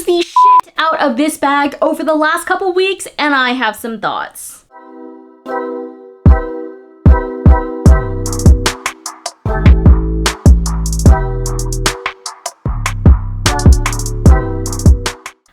used the shit out of this bag over the last couple weeks and I have some thoughts.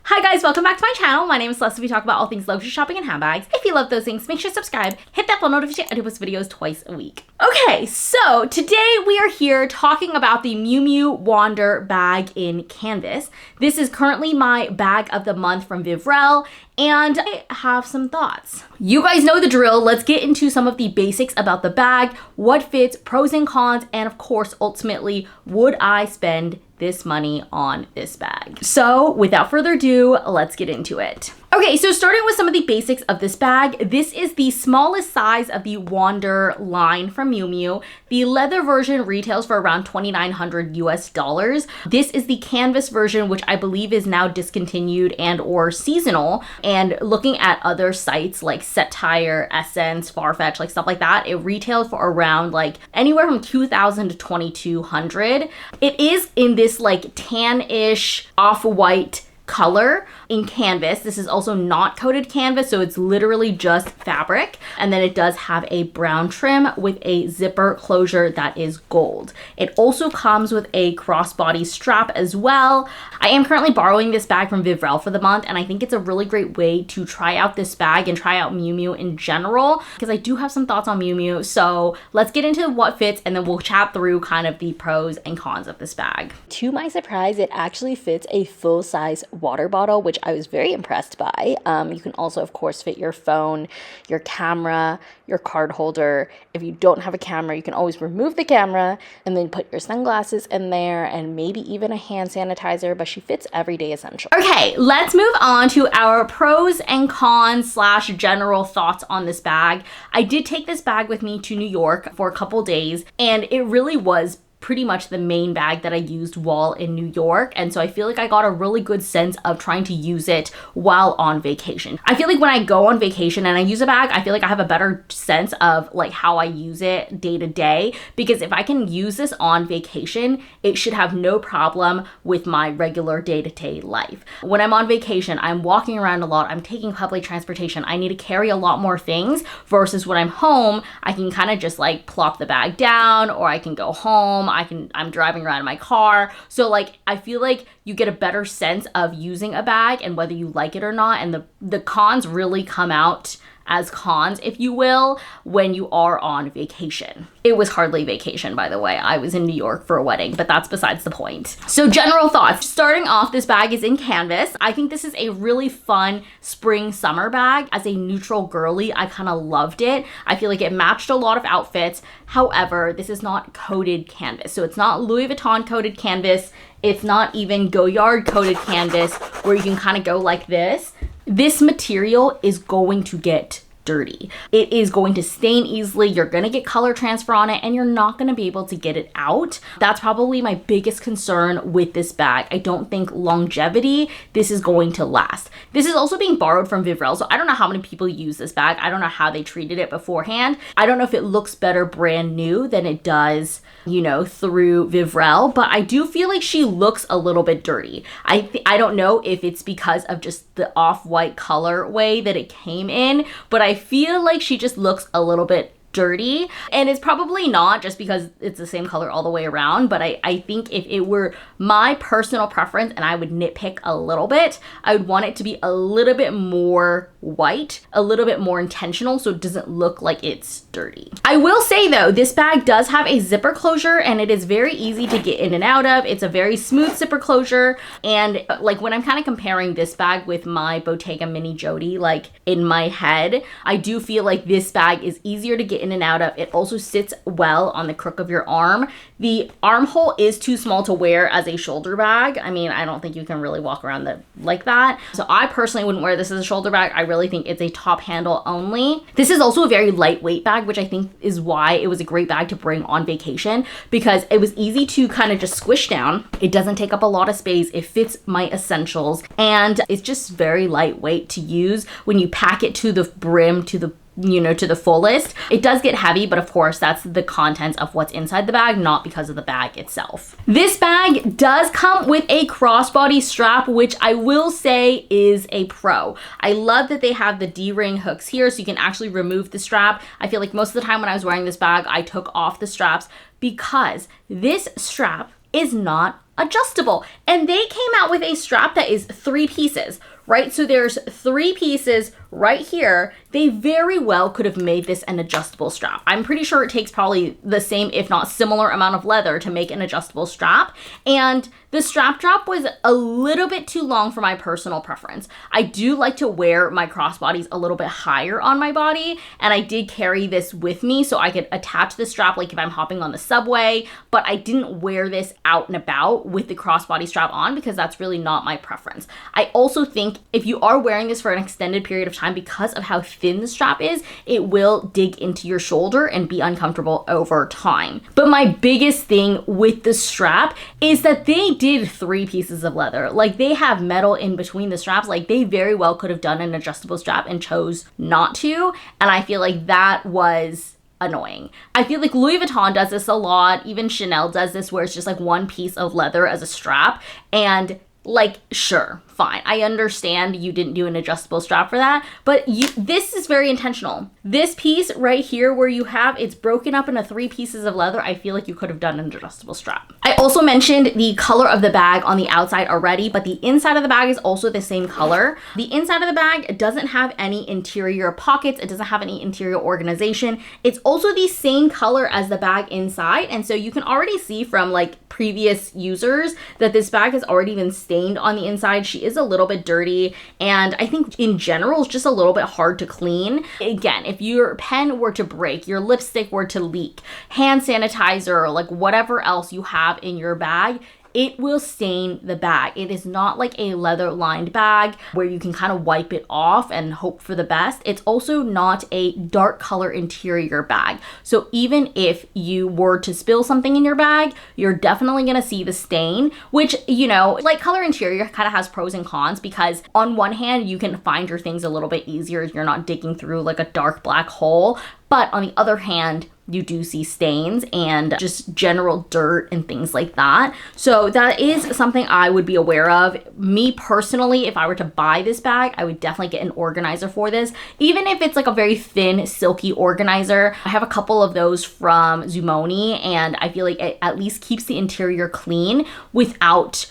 Hi guys, welcome back to my channel. My name is Celesta. We talk about all things luxury shopping and handbags. If you love those things, make sure to subscribe, hit that bell notification. I do post videos twice a week. Okay, so today we are here talking about the Miu Miu Wander bag in canvas. This is currently my bag of the month from Vivrel, and I have some thoughts. You guys know the drill. Let's get into some of the basics about the bag, what fits, pros and cons, and of course, ultimately, would I spend this money on this bag? So without further ado, let's get into it. Okay, so starting with some of the basics of this bag, this is the smallest size of the Wander line from Miu Miu. The leather version retails for around $2,900 US. This is the canvas version, which I believe is now discontinued and or seasonal. And looking at other sites like Setire, Essence, Farfetch, like stuff like that, it retailed for around like anywhere from $2,000 to $2,200. It is in this like tan-ish off-white color in canvas. This is also not coated canvas, so it's literally just fabric. And then it does have a brown trim with a zipper closure that is gold. It also comes with a crossbody strap as well. I am currently borrowing this bag from Vivrel for the month, and I think it's a really great way to try out this bag and try out Miu Miu in general, because I do have some thoughts on Miu Miu. So let's get into what fits, and then we'll chat through kind of the pros and cons of this bag. To my surprise, it actually fits a full-size water bottle, which I was very impressed by. You can also, of course, fit your phone, your camera, your card holder. If you don't have a camera, you can always remove the camera and then put your sunglasses in there and maybe even a hand sanitizer, but she fits everyday essential. Okay, let's move on to our pros and cons / general thoughts on this bag. I did take this bag with me to New York for a couple days, and it really was pretty much the main bag that I used while in New York. And so I feel like I got a really good sense of trying to use it while on vacation. I feel like when I go on vacation and I use a bag, I feel like I have a better sense of like how I use it day to day, because if I can use this on vacation, it should have no problem with my regular day-to-day life. When I'm on vacation, I'm walking around a lot, I'm taking public transportation, I need to carry a lot more things, versus when I'm home, I can kind of just like plop the bag down, or I can go home, I'm driving around in my car. So like, I feel like you get a better sense of using a bag and whether you like it or not. And the cons really come out as cons, if you will, when you are on vacation. It was hardly vacation, by the way. I was in New York for a wedding, but that's besides the point. So general thoughts. Starting off, this bag is in canvas. I think this is a really fun spring summer bag. As a neutral girly, I kind of loved it. I feel like it matched a lot of outfits. However, this is not coated canvas. So it's not Louis Vuitton coated canvas. It's not even Goyard coated canvas where you can kind of go like this. This material is going to get dirty. It is going to stain easily. You're going to get color transfer on it, and you're not going to be able to get it out. That's probably my biggest concern with this bag. I don't think longevity, this is going to last. This is also being borrowed from Vivrel, so I don't know how many people use this bag. I don't know how they treated it beforehand. I don't know if it looks better brand new than it does, you know, through Vivrel, but I do feel like she looks a little bit dirty. I don't know if it's because of just the off-white color way that it came in, but I feel like she just looks a little bit dirty, and it's probably not just because it's the same color all the way around, but I think if it were my personal preference and I would nitpick a little bit, I would want it to be a little bit more white, a little bit more intentional, so it doesn't look like it's dirty. I will say though, this bag does have a zipper closure, and it is very easy to get in and out of. It's a very smooth zipper closure, and like when I'm kind of comparing this bag with my Bottega Mini Jodi, like in my head, I do feel like this bag is easier to get in and out of. It also sits well on the crook of your arm. The armhole is too small to wear as a shoulder bag. I mean, I don't think you can really walk around like that. So I personally wouldn't wear this as a shoulder bag. I really think it's a top handle only. This is also a very lightweight bag, which I think is why it was a great bag to bring on vacation, because it was easy to kind of just squish down. It doesn't take up a lot of space. It fits my essentials, and it's just very lightweight to use when you pack it to the brim, to the to the fullest. It does get heavy, but of course that's the contents of what's inside the bag, not because of the bag itself. This bag does come with a crossbody strap, which I will say is a pro. I love that they have the D-ring hooks here so you can actually remove the strap. I feel like most of the time when I was wearing this bag, I took off the straps because this strap is not adjustable. And they came out with a strap that is 3 pieces, right? So there's 3 pieces right here. They very well could have made this an adjustable strap. I'm pretty sure it takes probably the same, if not similar amount of leather to make an adjustable strap. And the strap drop was a little bit too long for my personal preference. I do like to wear my crossbodies a little bit higher on my body, and I did carry this with me so I could attach the strap like if I'm hopping on the subway, but I didn't wear this out and about with the crossbody strap on because that's really not my preference. I also think if you are wearing this for an extended period of time, because of how thin the strap is, it will dig into your shoulder and be uncomfortable over time. But my biggest thing with the strap is that they did 3 pieces of leather. Like, they have metal in between the straps. Like, they very well could have done an adjustable strap and chose not to. And I feel like that was annoying. I feel like Louis Vuitton does this a lot. Even Chanel does this where it's just like 1 piece of leather as a strap. And like, sure, fine. I understand you didn't do an adjustable strap for that, but this is very intentional. This piece right here where you have, it's broken up into 3 pieces of leather. I feel like you could have done an adjustable strap. I also mentioned the color of the bag on the outside already, but the inside of the bag is also the same color. The inside of the bag doesn't have any interior pockets. It doesn't have any interior organization. It's also the same color as the bag inside. And so you can already see from like previous users that this bag has already been stained on the inside. She is a little bit dirty, and I think in general it's just a little bit hard to clean. Again, if your pen were to break, your lipstick were to leak, hand sanitizer, or like whatever else you have in your bag, it will stain the bag. It is not like a leather lined bag where you can kind of wipe it off and hope for the best. It's also not a dark color interior bag. So even if you were to spill something in your bag, you're definitely gonna see the stain, which, like color interior kind of has pros and cons because on one hand, you can find your things a little bit easier. You're not digging through like a dark black hole. But on the other hand, you do see stains and just general dirt and things like that. So that is something I would be aware of. Me personally, if I were to buy this bag, I would definitely get an organizer for this. Even if it's like a very thin, silky organizer. I have a couple of those from Zumoni, and I feel like it at least keeps the interior clean without,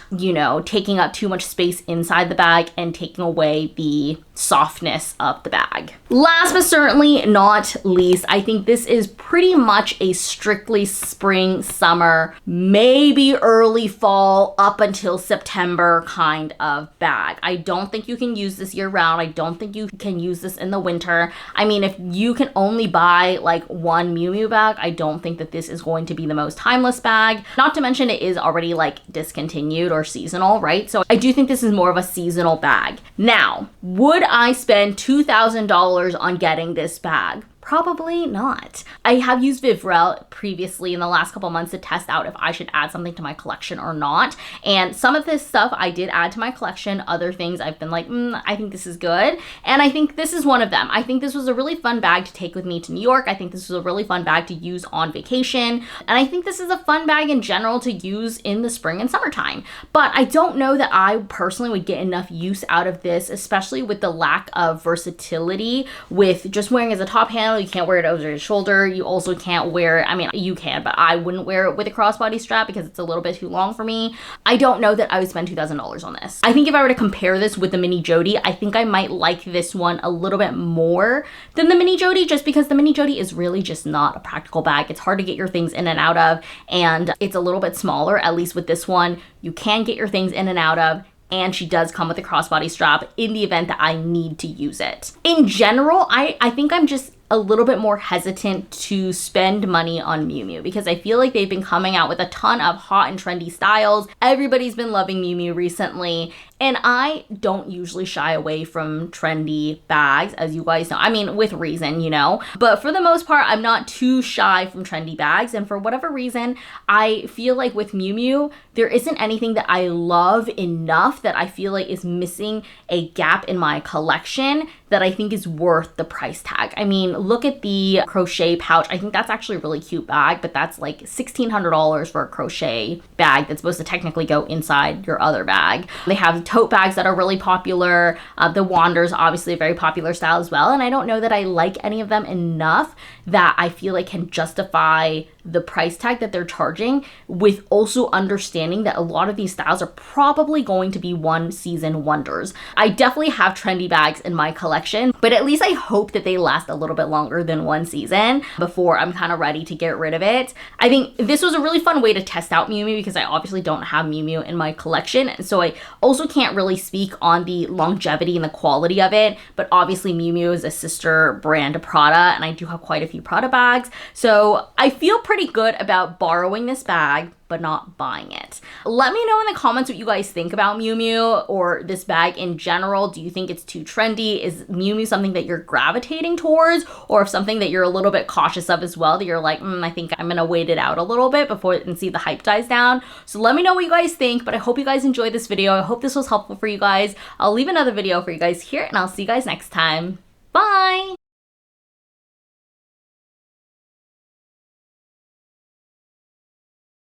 taking up too much space inside the bag and taking away the softness of the bag. Last but certainly not least, I think this is pretty much a strictly spring, summer, maybe early fall up until September kind of bag. I don't think you can use this year round. I don't think you can use this in the winter. I mean, if you can only buy like one Miu Miu bag, I don't think that this is going to be the most timeless bag. Not to mention it is already like discontinued or seasonal, right? So I do think this is more of a seasonal bag. Now, would I spend $2,000 on getting this bag? Probably not. I have used Vivrel previously in the last couple months to test out if I should add something to my collection or not. And some of this stuff I did add to my collection. Other things I've been like, I think this is good. And I think this is one of them. I think this was a really fun bag to take with me to New York. I think this was a really fun bag to use on vacation. And I think this is a fun bag in general to use in the spring and summertime. But I don't know that I personally would get enough use out of this, especially with the lack of versatility with just wearing as a top handle. You can't wear it over your shoulder. You also can't wear it, I mean, you can, but I wouldn't wear it with a crossbody strap because it's a little bit too long for me. I don't know that I would spend $2,000 on this. I think if I were to compare this with the Mini Jodi, I think I might like this one a little bit more than the Mini Jodi, just because the Mini Jodi is really just not a practical bag. It's hard to get your things in and out of, and it's a little bit smaller. At least with this one, you can get your things in and out of, and she does come with a crossbody strap in the event that I need to use it. In general, I think I'm just a little bit more hesitant to spend money on Miu Miu because I feel like they've been coming out with a ton of hot and trendy styles. Everybody's been loving Miu Miu recently, And I don't usually shy away from trendy bags, as you guys know. I mean, with reason, you know. But for the most part, I'm not too shy from trendy bags. And for whatever reason, I feel like with Miu Miu, there isn't anything that I love enough that I feel like is missing a gap in my collection that I think is worth the price tag. I mean, look at the crochet pouch. I think that's actually a really cute bag, but that's like $1,600 for a crochet bag that's supposed to technically go inside your other bag. They have tote bags that are really popular. The Wander's obviously a very popular style as well, and I don't know that I like any of them enough that I feel like can justify the price tag that they're charging, with also understanding that a lot of these styles are probably going to be one season wonders. I definitely have trendy bags in my collection, but at least I hope that they last a little bit longer than one season before I'm kind of ready to get rid of it. I think this was a really fun way to test out Miu Miu because I obviously don't have Miu Miu in my collection, so I also can't really speak on the longevity and the quality of it, but obviously Miu Miu is a sister brand to Prada, and I do have quite a few Prada bags, so I feel pretty good about borrowing this bag but not buying it. Let me know in the comments what you guys think about Miu Miu or this bag in general. Do you think it's too trendy? Is Miu Miu something that you're gravitating towards, or something that you're a little bit cautious of as well, that you're like, I think I'm gonna wait it out a little bit before and see the hype dies down? So let me know what you guys think, but I hope you guys enjoyed this video. I hope this was helpful for you guys. I'll leave another video for you guys here, and I'll see you guys next time. Bye!